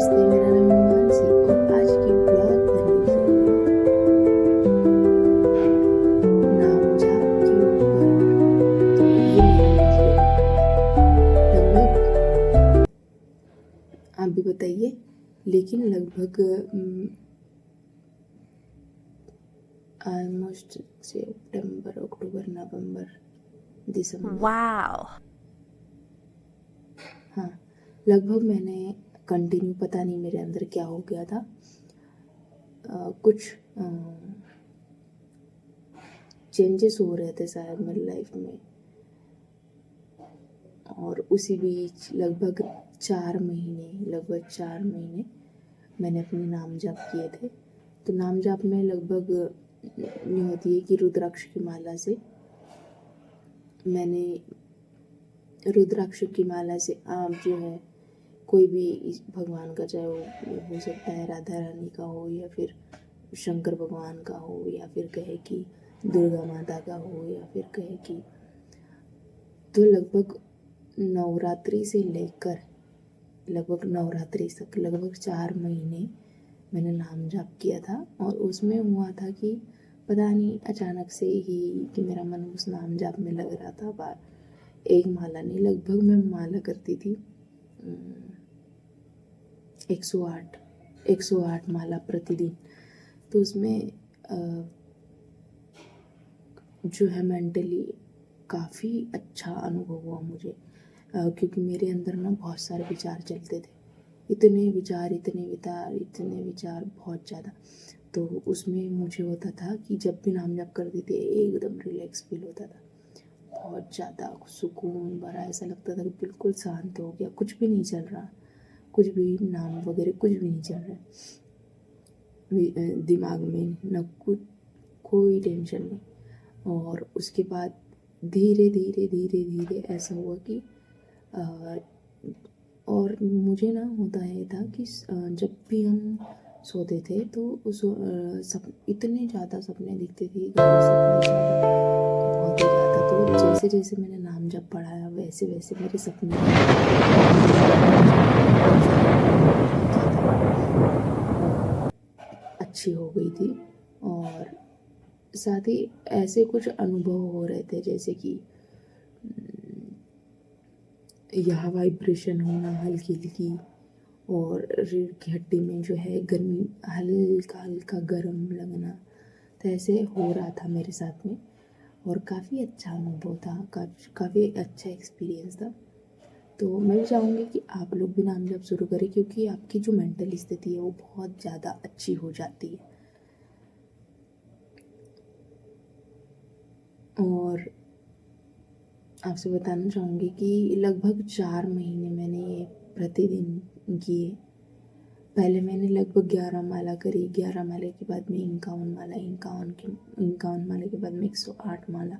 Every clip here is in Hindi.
नमस्ते, मेरा नाम हिमांशी और आज की ब्लॉग बनी है नाम जाप के ऊपर। तो ये मेरा नेक्स्ट डे लगभग, आप भी बताइए, लेकिन लगभग ऑलमोस्ट सितंबर, अक्टूबर, नवंबर, दिसंबर, Wow. हाँ, लगभग मैंने कंटिन्यू, पता नहीं मेरे अंदर क्या हो गया था, कुछ चेंजेस हो रहे थे शायद मेरी लाइफ में। और उसी बीच लगभग 4 महीने मैंने अपने नाम जाप किए थे। तो नाम जाप में लगभग ये होती है कि रुद्राक्ष की माला से आप जो है कोई भी भगवान का, चाहे वो हो सकता है राधा रानी का हो, या फिर शंकर भगवान का हो, या फिर कहे कि दुर्गा माता का हो, या फिर कहे कि, तो लगभग नवरात्रि से लेकर नवरात्रि तक लगभग 4 महीने मैंने नाम जाप किया था। और उसमें हुआ था कि पता नहीं अचानक से ही कि मेरा मन उस नाम जाप में लग रहा था। बार एक माला नहीं, लगभग मैं माला करती थी 108 माला प्रतिदिन। तो उसमें जो है मेंटली काफ़ी अच्छा अनुभव हुआ मुझे, क्योंकि मेरे अंदर ना बहुत सारे विचार चलते थे, इतने विचार बहुत ज़्यादा। तो उसमें मुझे होता था कि जब भी नाम जप करती थी एकदम रिलैक्स फील होता था, बहुत ज़्यादा सुकून भरा, ऐसा लगता था कि बिल्कुल शांत हो गया, कुछ भी नहीं चल रहा, कुछ भी नाम वगैरह कुछ भी नहीं चल रहा, दिमाग में न कुछ, कोई टेंशन नहीं। और उसके बाद धीरे धीरे ऐसा हुआ कि और मुझे ना होता है था कि जब भी हम सोते थे तो उस इतने ज़्यादा सपने दिखते थे, बहुत ही ज़्यादा। तो जैसे जैसे मैंने नाम जब पढ़ाया वैसे वैसे मेरे सपने अच्छी हो गई थी। और साथ ही ऐसे कुछ अनुभव हो रहे थे, जैसे कि यहाँ वाइब्रेशन होना हल्की हल्की, और रीढ़ की हड्डी में जो है गर्मी, हल्का हल्का गर्म लगना। तो ऐसे हो रहा था मेरे साथ में, और काफ़ी अच्छा अनुभव था, काफ़ी अच्छा एक्सपीरियंस था। तो मैं भी चाहूँगी कि आप लोग भी नाम जप शुरू करें, क्योंकि आपकी जो मेंटल स्थिति है वो बहुत ज़्यादा अच्छी हो जाती है। और आपसे बताना चाहूँगी कि लगभग 4 महीने मैंने ये प्रतिदिन किए। पहले मैंने लगभग 11 माला करी, 11 माले के बाद में 51 माला, 51 माले के बाद में 108 माला,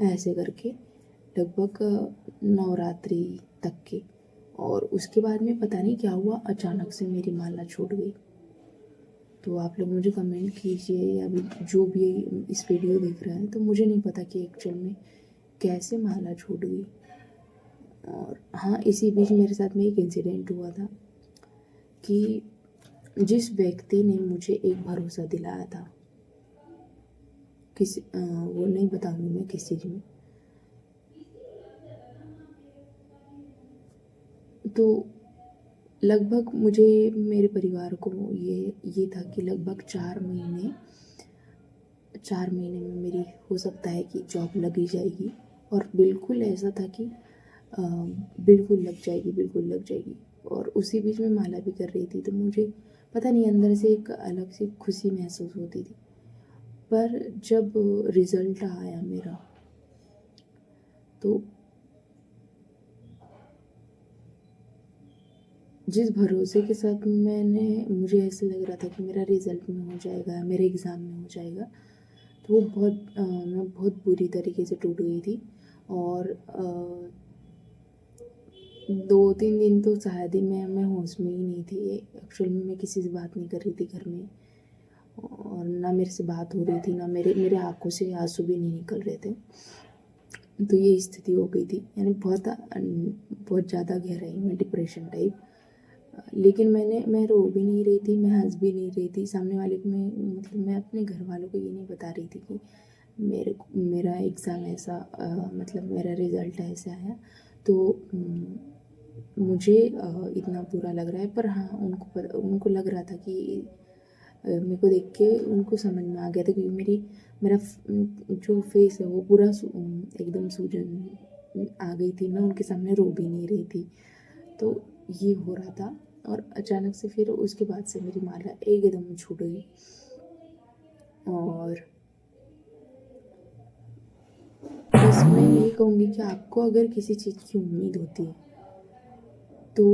ऐसे करके लगभग नवरात्रि तक के। और उसके बाद में पता नहीं क्या हुआ, अचानक से मेरी माला छूट गई। तो आप लोग मुझे कमेंट कीजिए, या जो भी इस वीडियो देख रहा है, तो मुझे नहीं पता कि एक्चुअल में कैसे माला छूट गई। और हाँ, इसी बीच मेरे साथ में एक इंसिडेंट हुआ था कि जिस व्यक्ति ने मुझे एक भरोसा दिलाया था, वो नहीं बताऊंगी मैं किस चीज़ में, तो लगभग मुझे, मेरे परिवार को ये था कि लगभग 4 महीने में मेरी हो सकता है कि जॉब लगी जाएगी। और बिल्कुल ऐसा था कि बिल्कुल लग जाएगी। और उसी बीच में माला भी कर रही थी, तो मुझे पता नहीं अंदर से एक अलग सी खुशी महसूस होती थी। पर जब रिज़ल्ट आया मेरा, तो जिस भरोसे के साथ मुझे ऐसे लग रहा था कि मेरा रिज़ल्ट में हो जाएगा, मेरे एग्ज़ाम में हो जाएगा, तो वो मैं बहुत बुरी तरीके से टूट गई थी। और 2-3 दिन तो शायद ही मैं होश में ही नहीं थी। एक्चुअल में मैं किसी से बात नहीं कर रही थी घर में, और ना मेरे से बात हो रही थी, ना मेरे आँखों से आंसू भी नहीं निकल रहे थे। तो ये स्थिति हो गई थी, यानी बहुत ज़्यादा गहराई में डिप्रेशन टाइप। लेकिन मैं रो भी नहीं रही थी, मैं हंस भी नहीं रही थी। सामने वाले को मैं अपने घर वालों को ये नहीं बता रही थी कि मेरा एग्ज़ाम ऐसा मतलब मेरा रिज़ल्ट ऐसे आया। तो मुझे इतना बुरा लग रहा है, पर हाँ उनको लग रहा था कि मेरे को देख के उनको समझ में आ गया था, क्योंकि जो फेस है वो पूरा एकदम सूजन आ गई थी। मैं उनके सामने रो भी नहीं रही थी। तो ये हो रहा था, और अचानक से फिर उसके बाद से मेरी माला एकदम छूट गई। और बस मैं यही कहूँगी कि आपको अगर किसी चीज़ की उम्मीद होती है तो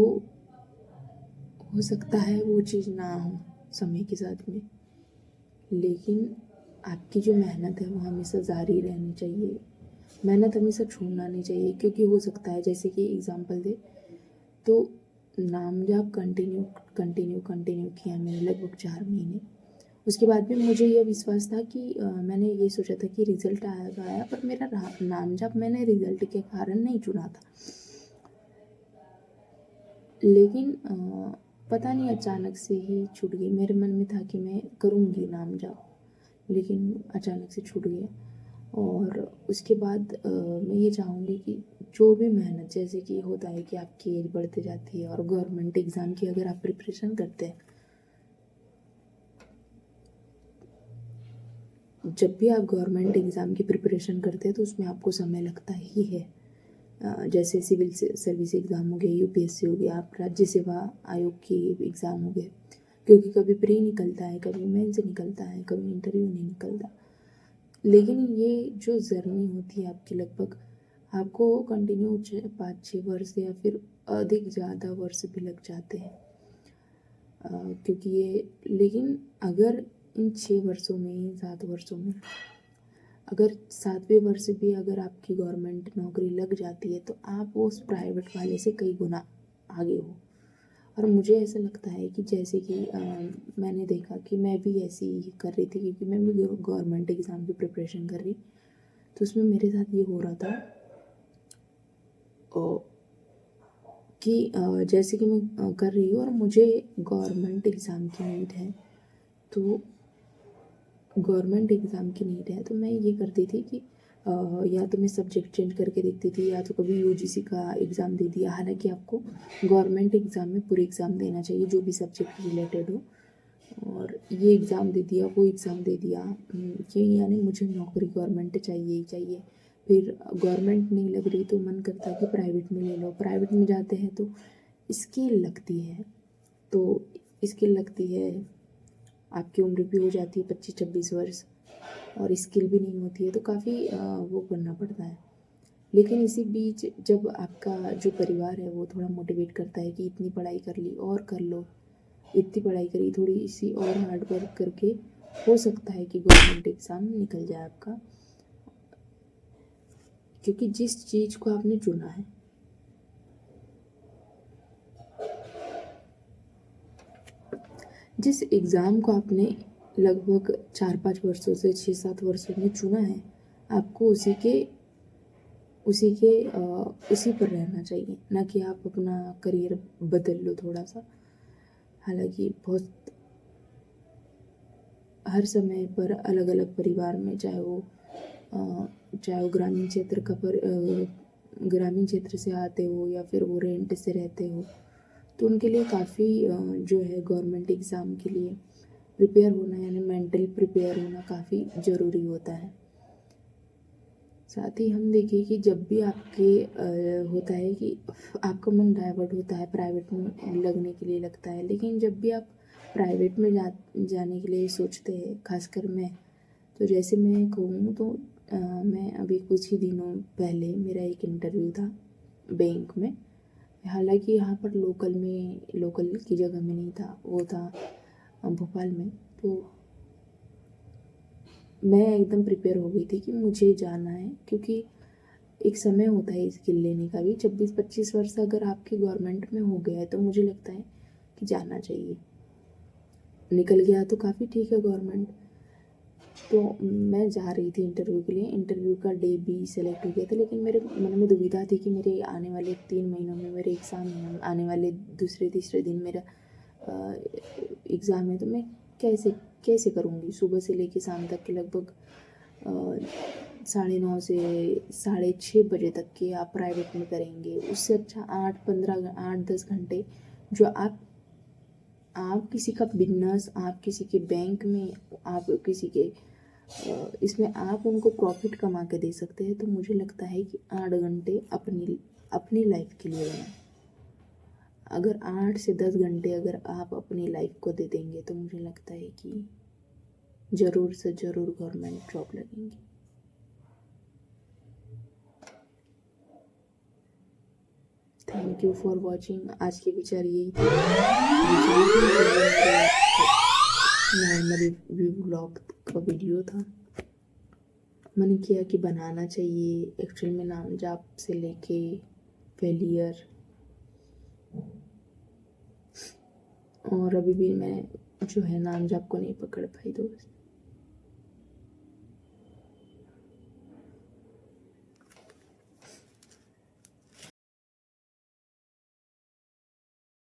हो सकता है वो चीज़ ना हो समय के साथ में, लेकिन आपकी जो मेहनत है वो हमेशा जारी रहनी चाहिए। मेहनत हमेशा छोड़ना नहीं चाहिए, क्योंकि हो सकता है, जैसे कि एग्ज़ाम्पल दे तो नामजाप कंटिन्यू किया मैंने लगभग 4 महीने। उसके बाद भी मुझे यह विश्वास था कि मैंने ये सोचा था कि रिज़ल्ट आया, पर मेरा नामजाप मैंने रिज़ल्ट के कारण नहीं चुना था। लेकिन पता नहीं अचानक से ही छूट गई। मेरे मन में था कि मैं करूँगी नामजाप, लेकिन अचानक से छूट गया। और उसके बाद मैं ये चाहूँगी कि जो भी मेहनत, जैसे कि होता है कि आपकी एज बढ़ते जाती है और गवर्नमेंट एग्ज़ाम की अगर आप प्रिपरेशन करते हैं, जब भी आप गवर्नमेंट एग्ज़ाम की प्रिपरेशन करते हैं तो उसमें आपको समय लगता ही है। जैसे सिविल सर्विस एग्ज़ाम हो गया, यूपीएससी हो गया, आप राज्य सेवा आयोग की एग्ज़ाम हो गए, क्योंकि कभी प्री निकलता है, कभी मेंस निकलता है, कभी इंटरव्यू नहीं निकलता। लेकिन ये जो जर्नी होती है आपकी, लगभग आपको कंटिन्यू 5-6 वर्ष या फिर अधिक ज़्यादा वर्ष भी लग जाते हैं, क्योंकि ये, लेकिन अगर इन 6 वर्षों में, इन 7 वर्षों में, अगर 7वें वर्ष भी अगर आपकी गवर्नमेंट नौकरी लग जाती है तो आप उस प्राइवेट वाले से कई गुना आगे हो। और मुझे ऐसा लगता है कि जैसे कि मैंने देखा कि मैं भी ऐसे ही कर रही थी, क्योंकि मैं भी गवर्नमेंट एग्ज़ाम की प्रिपरेशन कर रही, तो उसमें मेरे साथ ये हो रहा था कि जैसे कि मैं कर रही हूँ और मुझे गवर्नमेंट एग्ज़ाम की नीड है, तो गवर्नमेंट एग्ज़ाम की नीड है, तो मैं ये करती थी कि या तो मैं सब्जेक्ट चेंज करके देखती थी, या तो कभी यूजीसी का एग्ज़ाम दे दिया। हालांकि आपको गवर्नमेंट एग्ज़ाम में पूरे एग्ज़ाम देना चाहिए जो भी सब्जेक्ट रिलेटेड हो, और ये एग्ज़ाम दे दिया, वो एग्ज़ाम दे दिया, ये यानी मुझे नौकरी गवर्नमेंट चाहिए ही चाहिए। फिर गवर्नमेंट नहीं लग रही तो मन करता है कि प्राइवेट में ले लो। प्राइवेट में जाते हैं तो स्किल लगती है, तो स्किल लगती है, आपकी उम्र भी हो जाती है 25-26 वर्ष, और स्किल भी नहीं होती है, तो काफ़ी वो करना पड़ता है। लेकिन इसी बीच जब आपका जो परिवार है वो थोड़ा मोटिवेट करता है कि इतनी पढ़ाई कर ली और कर लो, इतनी पढ़ाई करी, थोड़ी सी और हार्ड वर्क करके हो सकता है कि गवर्नमेंट एग्ज़ाम निकल जाए आपका, क्योंकि जिस चीज़ को आपने चुना है, जिस एग्ज़ाम को आपने लगभग 4-5 वर्षों से 6-7 वर्षों में चुना है, आपको उसी पर रहना चाहिए, ना कि आप अपना करियर बदल लो थोड़ा सा। हालांकि बहुत हर समय पर अलग अलग परिवार में, चाहे वो ग्रामीण क्षेत्र से आते हो या फिर वो रेंट से रहते हो, तो उनके लिए काफ़ी जो है गवर्नमेंट एग्ज़ाम के लिए प्रिपेयर होना, यानी मेंटल प्रिपेयर होना काफ़ी ज़रूरी होता है। साथ ही हम देखें कि जब भी आपके होता है कि आपका मन डाइवर्ट होता है, प्राइवेट में लगने के लिए लगता है, लेकिन जब भी आप प्राइवेट में जाने के लिए सोचते हैं, खासकर मैं, तो जैसे मैं कहूँ तो मैं अभी कुछ ही दिनों पहले मेरा एक इंटरव्यू था बैंक में। हालांकि यहाँ पर लोकल की जगह में नहीं था, वो था भोपाल में। तो मैं एकदम प्रिपेयर हो गई थी कि मुझे जाना है, क्योंकि एक समय होता है स्किल लेने का भी। 26-25 वर्ष अगर आपके गवर्नमेंट में हो गया है तो मुझे लगता है कि जाना चाहिए। निकल गया तो काफ़ी ठीक है गवर्नमेंट, तो मैं जा रही थी इंटरव्यू के लिए, इंटरव्यू का डे भी सेलेक्ट हो गया था, लेकिन मेरे मन में दुविधा थी कि मेरे आने वाले 3 महीनों में मेरे एग्ज़ाम हैं, आने वाले दूसरे तीसरे दिन मेरा एग्ज़ाम है, तो मैं कैसे कैसे करूँगी। सुबह से लेके शाम तक के लगभग 9:30 से 6:30 बजे तक के आप प्राइवेट में करेंगे, उससे अच्छा 8-10 घंटे जो आप किसी का बिजनेस, आप किसी के बैंक में, आप किसी के इसमें आप उनको प्रॉफिट कमा के दे सकते हैं। तो मुझे लगता है कि 8 घंटे अपनी अपनी लाइफ के लिए बनाएं। अगर 8 से 10 घंटे अगर आप अपनी लाइफ को दे देंगे तो मुझे लगता है कि ज़रूर से ज़रूर गवर्नमेंट जॉब लगेंगी। Thank you for watching. आज के विचार यही थे। नॉर्मल व्लॉग का वीडियो था, मैंने किया कि बनाना चाहिए। एक्चुअल में नाम जाप से लेके फेलियर, और अभी भी मैं जो है नाम जाप को नहीं पकड़ पाई दोस्त।